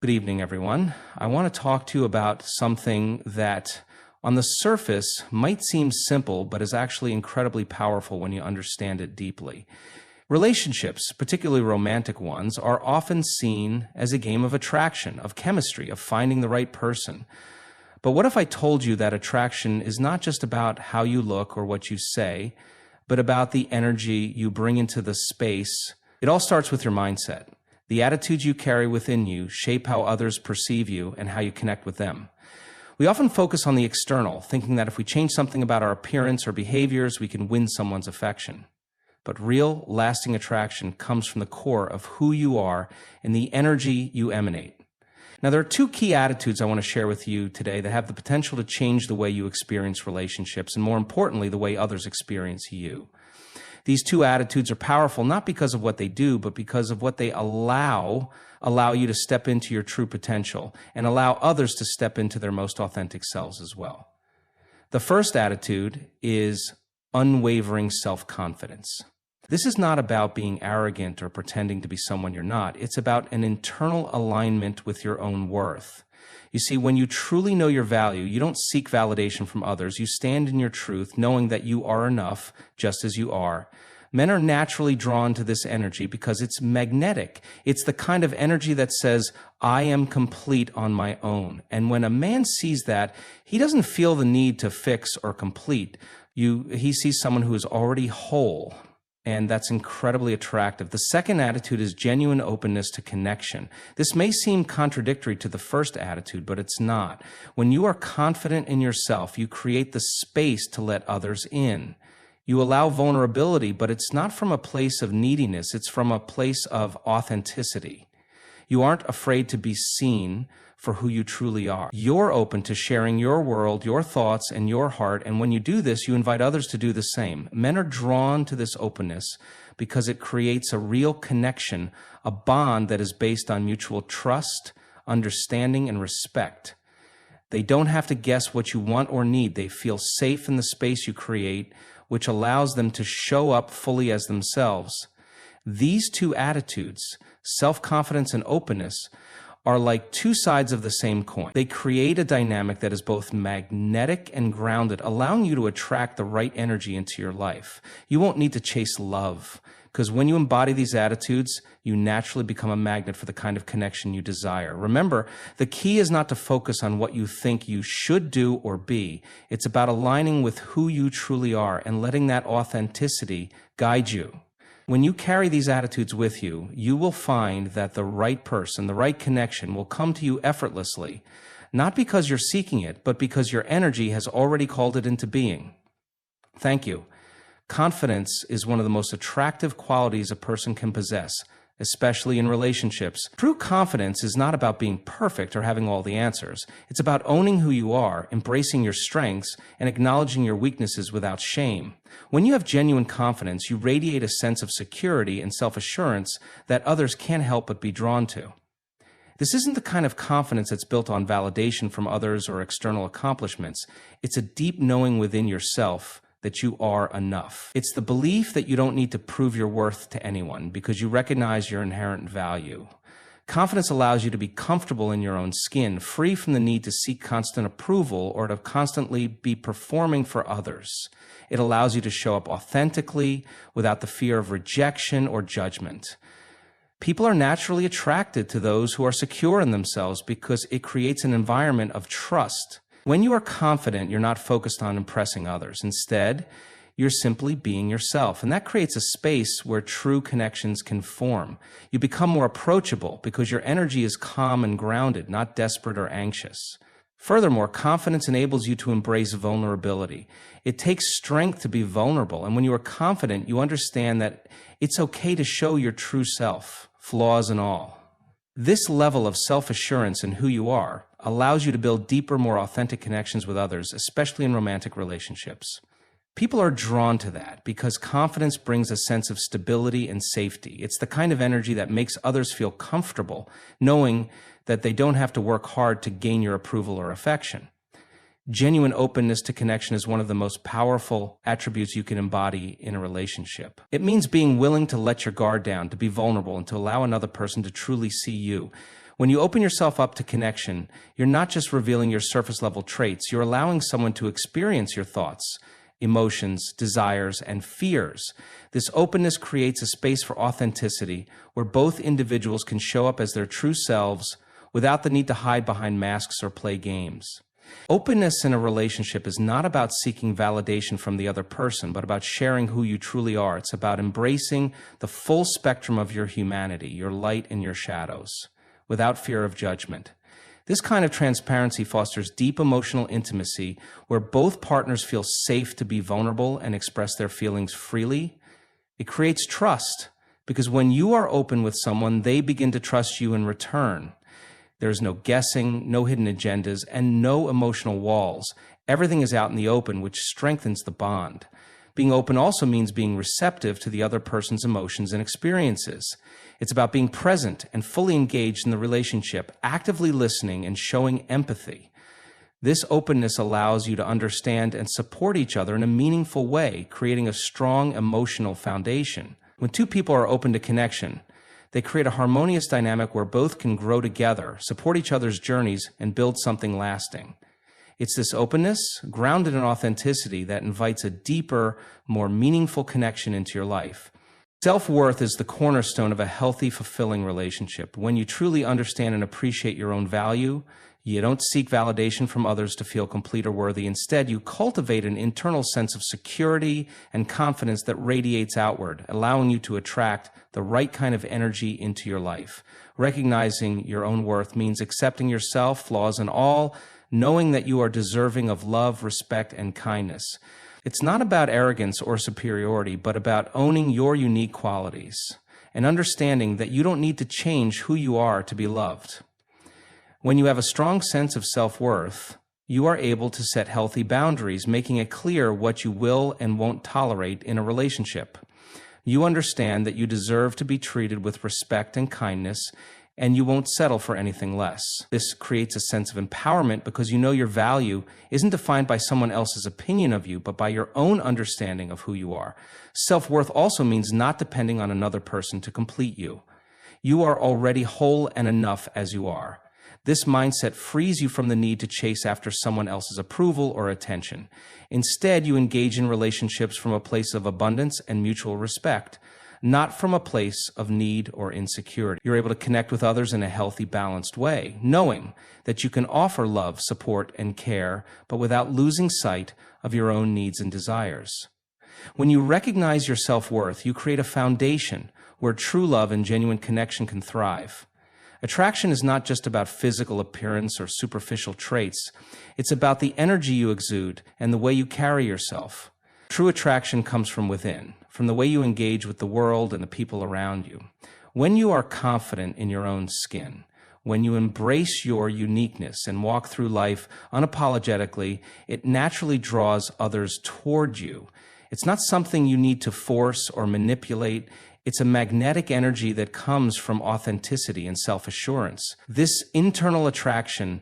Good evening, everyone. I want to talk to you about something that on the surface might seem simple, but is actually incredibly powerful when you understand it deeply. Relationships, particularly romantic ones, are often seen as a game of attraction, of chemistry, of finding the right person. But what if I told you that attraction is not just about how you look or what you say, but about the energy you bring into the space? It all starts with your mindset. The attitudes you carry within you shape how others perceive you and how you connect with them. We often focus on the external, thinking that if we change something about our appearance or behaviors, we can win someone's affection. But real, lasting attraction comes from the core of who you are and the energy you emanate. Now, there are two key attitudes I want to share with you today that have the potential to change the way you experience relationships and, more importantly, the way others experience you. These two attitudes are powerful not because of what they do, but because of what they allow you to step into your true potential and allow others to step into their most authentic selves as well. The first attitude is unwavering self-confidence. This is not about being arrogant or pretending to be someone you're not. It's about an internal alignment with your own worth. You see, when you truly know your value, you don't seek validation from others. You stand in your truth, knowing that you are enough just as you are. Men are naturally drawn to this energy because it's magnetic. It's the kind of energy that says, I am complete on my own. And when a man sees that, he doesn't feel the need to fix or complete. He sees someone who is already whole. And that's incredibly attractive. The second attitude is genuine openness to connection. This may seem contradictory to the first attitude, but it's not. When you are confident in yourself, you create the space to let others in. You allow vulnerability, but it's not from a place of neediness. It's from a place of authenticity. You aren't afraid to be seen for who you truly are. You're open to sharing your world, your thoughts, and your heart, and when you do this, you invite others to do the same. Men are drawn to this openness because it creates a real connection, a bond that is based on mutual trust, understanding, and respect. They don't have to guess what you want or need. They feel safe in the space you create, which allows them to show up fully as themselves. These two attitudes, self-confidence and openness, are like two sides of the same coin. They create a dynamic that is both magnetic and grounded, allowing you to attract the right energy into your life. You won't need to chase love, because when you embody these attitudes, you naturally become a magnet for the kind of connection you desire. Remember, the key is not to focus on what you think you should do or be. It's about aligning with who you truly are and letting that authenticity guide you. When you carry these attitudes with you, you will find that the right person, the right connection will come to you effortlessly, not because you're seeking it, but because your energy has already called it into being. Thank you. Confidence is one of the most attractive qualities a person can possess, especially in relationships. True confidence is not about being perfect or having all the answers. It's about owning who you are, embracing your strengths, and acknowledging your weaknesses without shame. When you have genuine confidence, you radiate a sense of security and self-assurance that others can't help but be drawn to. This isn't the kind of confidence that's built on validation from others or external accomplishments. It's a deep knowing within yourself that you are enough. It's the belief that you don't need to prove your worth to anyone because you recognize your inherent value. Confidence allows you to be comfortable in your own skin, free from the need to seek constant approval or to constantly be performing for others. It allows you to show up authentically without the fear of rejection or judgment. People are naturally attracted to those who are secure in themselves because it creates an environment of trust. When you are confident, you're not focused on impressing others. Instead, you're simply being yourself, and that creates a space where true connections can form. You become more approachable because your energy is calm and grounded, not desperate or anxious. Furthermore, confidence enables you to embrace vulnerability. It takes strength to be vulnerable, and when you are confident, you understand that it's okay to show your true self, flaws and all. This level of self-assurance in who you are allows you to build deeper, more authentic connections with others, especially in romantic relationships. People are drawn to that because confidence brings a sense of stability and safety. It's the kind of energy that makes others feel comfortable, knowing that they don't have to work hard to gain your approval or affection. Genuine openness to connection is one of the most powerful attributes you can embody in a relationship. It means being willing to let your guard down, to be vulnerable, and to allow another person to truly see you. When you open yourself up to connection, you're not just revealing your surface level traits, you're allowing someone to experience your thoughts, emotions, desires, and fears. This openness creates a space for authenticity where both individuals can show up as their true selves without the need to hide behind masks or play games. Openness in a relationship is not about seeking validation from the other person, but about sharing who you truly are. It's about embracing the full spectrum of your humanity, your light and your shadows, without fear of judgment. This kind of transparency fosters deep emotional intimacy where both partners feel safe to be vulnerable and express their feelings freely. It creates trust because when you are open with someone, they begin to trust you in return. There's no guessing, no hidden agendas, and no emotional walls. Everything is out in the open, which strengthens the bond. Being open also means being receptive to the other person's emotions and experiences. It's about being present and fully engaged in the relationship, actively listening and showing empathy. This openness allows you to understand and support each other in a meaningful way, creating a strong emotional foundation. When two people are open to connection, they create a harmonious dynamic where both can grow together, support each other's journeys, and build something lasting. It's this openness, grounded in authenticity, that invites a deeper, more meaningful connection into your life. Self-worth is the cornerstone of a healthy, fulfilling relationship. When you truly understand and appreciate your own value, you don't seek validation from others to feel complete or worthy. Instead, you cultivate an internal sense of security and confidence that radiates outward, allowing you to attract the right kind of energy into your life. Recognizing your own worth means accepting yourself, flaws and all, knowing that you are deserving of love, respect, and kindness. It's not about arrogance or superiority, but about owning your unique qualities and understanding that you don't need to change who you are to be loved. When you have a strong sense of self-worth, you are able to set healthy boundaries, making it clear what you will and won't tolerate in a relationship. You understand that you deserve to be treated with respect and kindness, and you won't settle for anything less. This creates a sense of empowerment because you know your value isn't defined by someone else's opinion of you, but by your own understanding of who you are. Self-worth also means not depending on another person to complete you. You are already whole and enough as you are. This mindset frees you from the need to chase after someone else's approval or attention. Instead, you engage in relationships from a place of abundance and mutual respect, not from a place of need or insecurity. You're able to connect with others in a healthy, balanced way, knowing that you can offer love, support, and care, but without losing sight of your own needs and desires. When you recognize your self-worth, you create a foundation where true love and genuine connection can thrive. Attraction is not just about physical appearance or superficial traits. It's about the energy you exude and the way you carry yourself. True attraction comes from within, from the way you engage with the world and the people around you. When you are confident in your own skin, when you embrace your uniqueness and walk through life unapologetically, it naturally draws others toward you. It's not something you need to force or manipulate. It's a magnetic energy that comes from authenticity and self-assurance. This internal attraction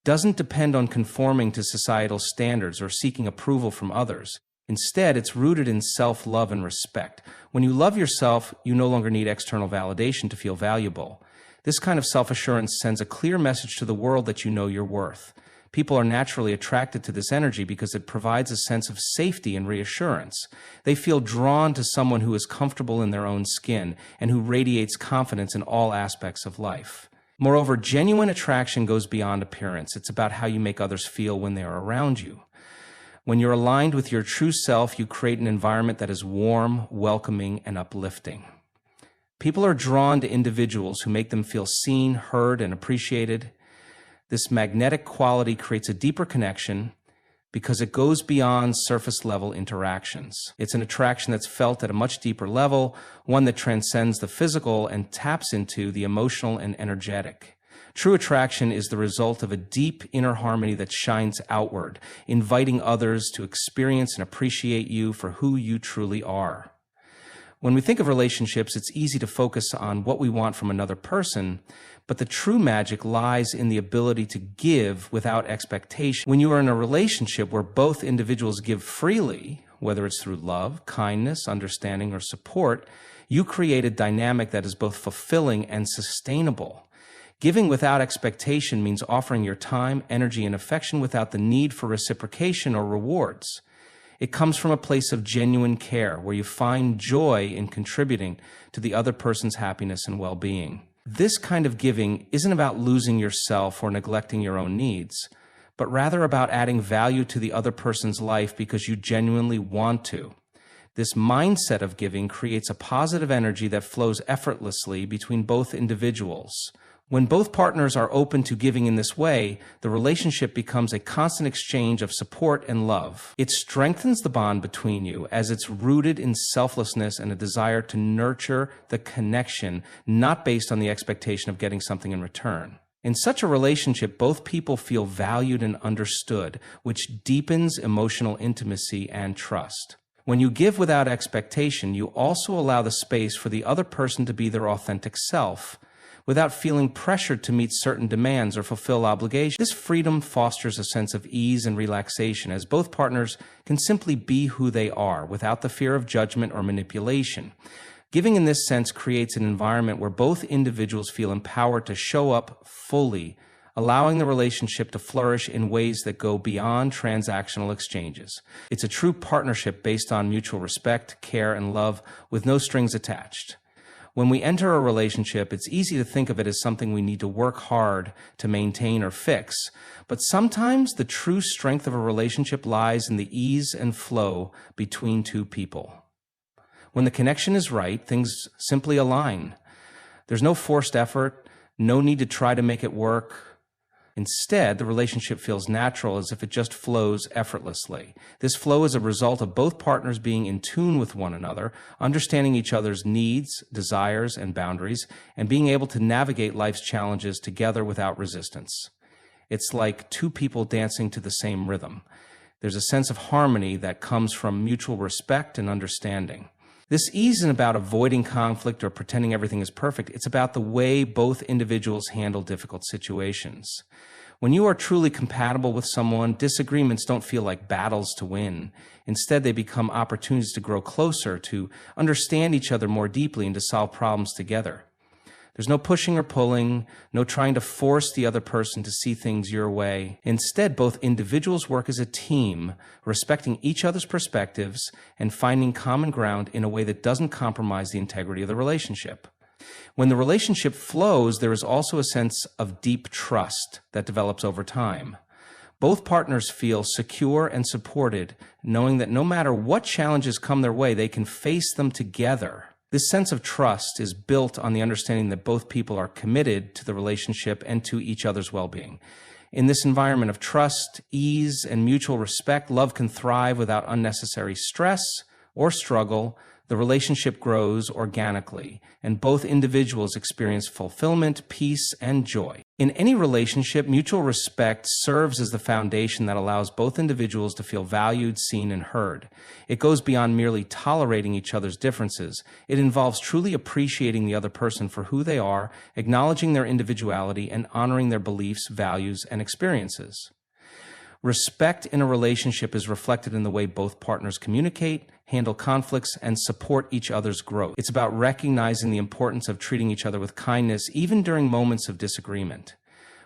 doesn't depend on conforming to societal standards or seeking approval from others. Instead, it's rooted in self-love and respect. When you love yourself, you no longer need external validation to feel valuable. This kind of self-assurance sends a clear message to the world that you know your worth. People are naturally attracted to this energy because it provides a sense of safety and reassurance. They feel drawn to someone who is comfortable in their own skin and who radiates confidence in all aspects of life. Moreover, genuine attraction goes beyond appearance. It's about how you make others feel when they are around you. When you're aligned with your true self, you create an environment that is warm, welcoming, and uplifting. People are drawn to individuals who make them feel seen, heard, and appreciated. This magnetic quality creates a deeper connection because it goes beyond surface-level interactions. It's an attraction that's felt at a much deeper level, one that transcends the physical and taps into the emotional and energetic. True attraction is the result of a deep inner harmony that shines outward, inviting others to experience and appreciate you for who you truly are. When we think of relationships, it's easy to focus on what we want from another person, but the true magic lies in the ability to give without expectation. When you are in a relationship where both individuals give freely, whether it's through love, kindness, understanding, or support, you create a dynamic that is both fulfilling and sustainable. Giving without expectation means offering your time, energy, and affection without the need for reciprocation or rewards. It comes from a place of genuine care, where you find joy in contributing to the other person's happiness and well-being. This kind of giving isn't about losing yourself or neglecting your own needs, but rather about adding value to the other person's life because you genuinely want to. This mindset of giving creates a positive energy that flows effortlessly between both individuals. When both partners are open to giving in this way, the relationship becomes a constant exchange of support and love. It strengthens the bond between you as it's rooted in selflessness and a desire to nurture the connection, not based on the expectation of getting something in return. In such a relationship, both people feel valued and understood, which deepens emotional intimacy and trust. When you give without expectation, you also allow the space for the other person to be their authentic self, without feeling pressured to meet certain demands or fulfill obligations. This freedom fosters a sense of ease and relaxation, as both partners can simply be who they are without the fear of judgment or manipulation. Giving in this sense creates an environment where both individuals feel empowered to show up fully, allowing the relationship to flourish in ways that go beyond transactional exchanges. It's a true partnership based on mutual respect, care, and love, with no strings attached. When we enter a relationship, it's easy to think of it as something we need to work hard to maintain or fix. But sometimes the true strength of a relationship lies in the ease and flow between two people. When the connection is right, things simply align. There's no forced effort, no need to try to make it work. Instead, the relationship feels natural, as if it just flows effortlessly. This flow is a result of both partners being in tune with one another, understanding each other's needs, desires, and boundaries, and being able to navigate life's challenges together without resistance. It's like two people dancing to the same rhythm. There's a sense of harmony that comes from mutual respect and understanding. This isn't about avoiding conflict or pretending everything is perfect. It's about the way both individuals handle difficult situations. When you are truly compatible with someone, disagreements don't feel like battles to win. Instead, they become opportunities to grow closer, to understand each other more deeply, and to solve problems together. There's no pushing or pulling, no trying to force the other person to see things your way. Instead, both individuals work as a team, respecting each other's perspectives and finding common ground in a way that doesn't compromise the integrity of the relationship. When the relationship flows, there is also a sense of deep trust that develops over time. Both partners feel secure and supported, knowing that no matter what challenges come their way, they can face them together. This sense of trust is built on the understanding that both people are committed to the relationship and to each other's well-being. In this environment of trust, ease, and mutual respect, love can thrive without unnecessary stress or struggle. The relationship grows organically, and both individuals experience fulfillment, peace, and joy. In any relationship, mutual respect serves as the foundation that allows both individuals to feel valued, seen, and heard. It goes beyond merely tolerating each other's differences. It involves truly appreciating the other person for who they are, acknowledging their individuality, and honoring their beliefs, values, and experiences. Respect in a relationship is reflected in the way both partners communicate, handle conflicts, and support each other's growth. It's about recognizing the importance of treating each other with kindness, even during moments of disagreement.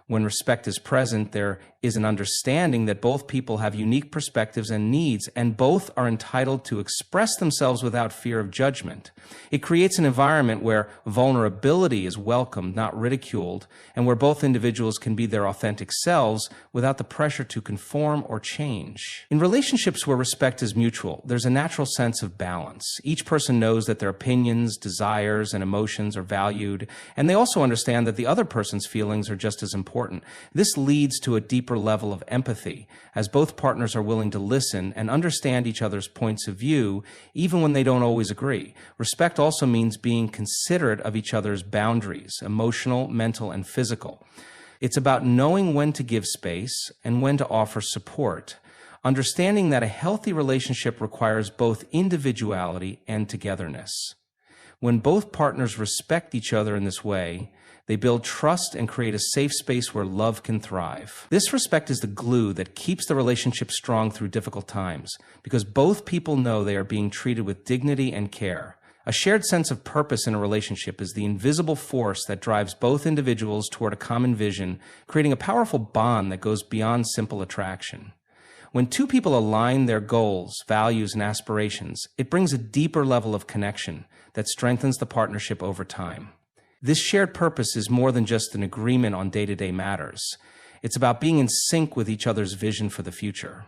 When respect is present, there is an understanding that both people have unique perspectives and needs, and both are entitled to express themselves without fear of judgment. It creates an environment where vulnerability is welcomed, not ridiculed, and where both individuals can be their authentic selves without the pressure to conform or change. In relationships where respect is mutual, there's a natural sense of balance. Each person knows that their opinions, desires, and emotions are valued, and they also understand that the other person's feelings are just as important. This leads to a deeper level of empathy, as both partners are willing to listen and understand each other's points of view, even when they don't always agree. Respect also means being considerate of each other's boundaries, emotional, mental, and physical. It's about knowing when to give space and when to offer support, understanding that a healthy relationship requires both individuality and togetherness. When both partners respect each other in this way, they build trust and create a safe space where love can thrive. This respect is the glue that keeps the relationship strong through difficult times, because both people know they are being treated with dignity and care. A shared sense of purpose in a relationship is the invisible force that drives both individuals toward a common vision, creating a powerful bond that goes beyond simple attraction. When two people align their goals, values, and aspirations, it brings a deeper level of connection that strengthens the partnership over time. This shared purpose is more than just an agreement on day-to-day matters. It's about being in sync with each other's vision for the future.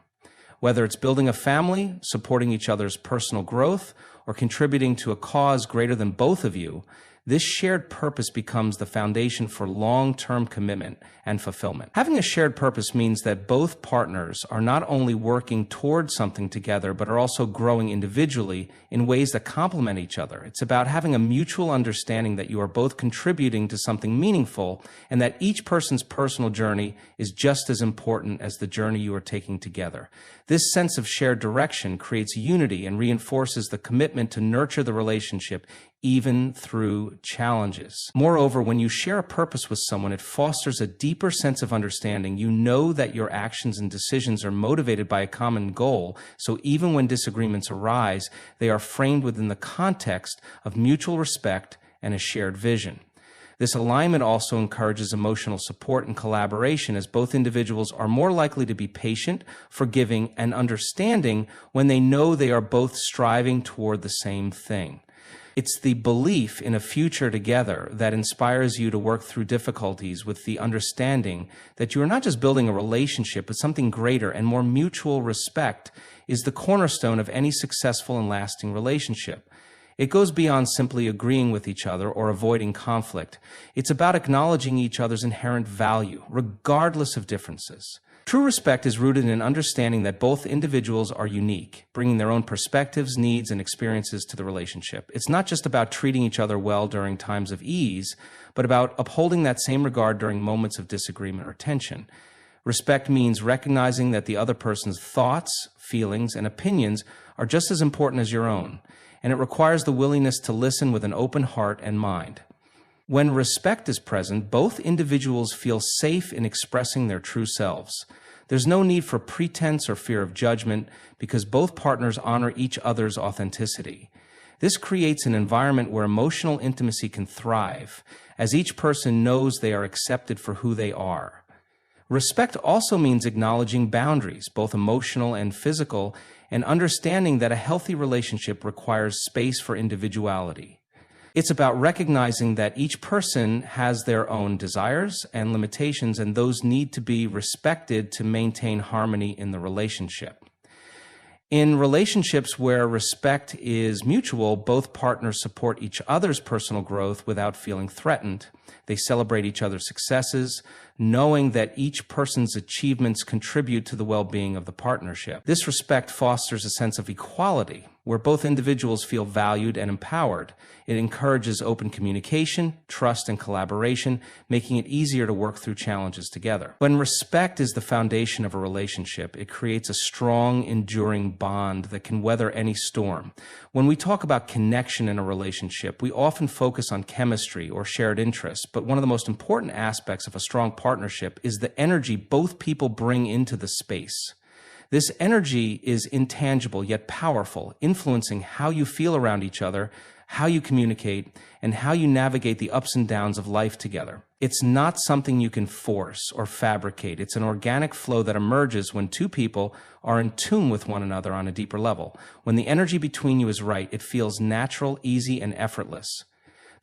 Whether it's building a family, supporting each other's personal growth, or contributing to a cause greater than both of you, this shared purpose becomes the foundation for long-term commitment and fulfillment. Having a shared purpose means that both partners are not only working towards something together, but are also growing individually in ways that complement each other. It's about having a mutual understanding that you are both contributing to something meaningful and that each person's personal journey is just as important as the journey you are taking together. This sense of shared direction creates unity and reinforces the commitment to nurture the relationship even through challenges. Moreover, when you share a purpose with someone, it fosters a deeper sense of understanding. You know that your actions and decisions are motivated by a common goal, so even when disagreements arise, they are framed within the context of mutual respect and a shared vision. This alignment also encourages emotional support and collaboration, as both individuals are more likely to be patient, forgiving, and understanding when they know they are both striving toward the same thing. It's the belief in a future together that inspires you to work through difficulties with the understanding that you are not just building a relationship, but something greater, and more mutual respect is the cornerstone of any successful and lasting relationship. It goes beyond simply agreeing with each other or avoiding conflict. It's about acknowledging each other's inherent value, regardless of differences. True respect is rooted in understanding that both individuals are unique, bringing their own perspectives, needs, and experiences to the relationship. It's not just about treating each other well during times of ease, but about upholding that same regard during moments of disagreement or tension. Respect means recognizing that the other person's thoughts, feelings, and opinions are just as important as your own, and it requires the willingness to listen with an open heart and mind. When respect is present, both individuals feel safe in expressing their true selves. There's no need for pretense or fear of judgment because both partners honor each other's authenticity. This creates an environment where emotional intimacy can thrive, as each person knows they are accepted for who they are. Respect also means acknowledging boundaries, both emotional and physical, and understanding that a healthy relationship requires space for individuality. It's about recognizing that each person has their own desires and limitations, and those need to be respected to maintain harmony in the relationship. In relationships where respect is mutual, both partners support each other's personal growth without feeling threatened. They celebrate each other's successes, knowing that each person's achievements contribute to the well-being of the partnership. This respect fosters a sense of equality, where both individuals feel valued and empowered. It encourages open communication, trust, and collaboration, making it easier to work through challenges together. When respect is the foundation of a relationship, it creates a strong, enduring bond that can weather any storm. When we talk about connection in a relationship, we often focus on chemistry or shared interests, but one of the most important aspects of a strong partnership is the energy both people bring into the space. This energy is intangible yet powerful, influencing how you feel around each other, how you communicate, and how you navigate the ups and downs of life together. It's not something you can force or fabricate. It's an organic flow that emerges when two people are in tune with one another on a deeper level. When the energy between you is right, it feels natural, easy, and effortless.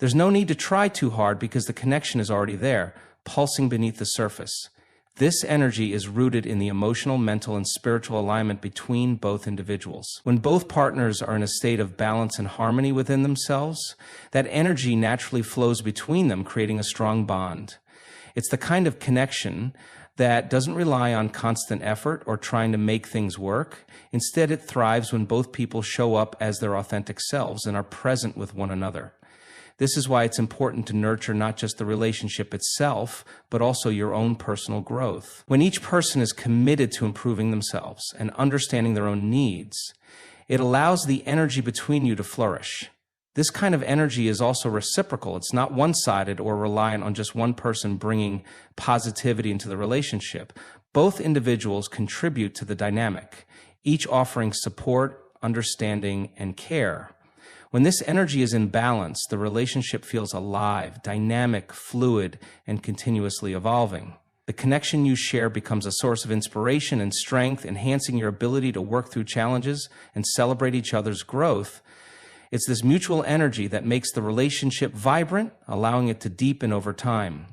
There's no need to try too hard because the connection is already there, pulsing beneath the surface. This energy is rooted in the emotional, mental, and spiritual alignment between both individuals. When both partners are in a state of balance and harmony within themselves, that energy naturally flows between them, creating a strong bond. It's the kind of connection that doesn't rely on constant effort or trying to make things work. Instead, it thrives when both people show up as their authentic selves and are present with one another. This is why it's important to nurture not just the relationship itself, but also your own personal growth. When each person is committed to improving themselves and understanding their own needs, it allows the energy between you to flourish. This kind of energy is also reciprocal. It's not one-sided or reliant on just one person bringing positivity into the relationship. Both individuals contribute to the dynamic, each offering support, understanding, and care. When this energy is in balance, the relationship feels alive, dynamic, fluid, and continuously evolving. The connection you share becomes a source of inspiration and strength, enhancing your ability to work through challenges and celebrate each other's growth. It's this mutual energy that makes the relationship vibrant, allowing it to deepen over time.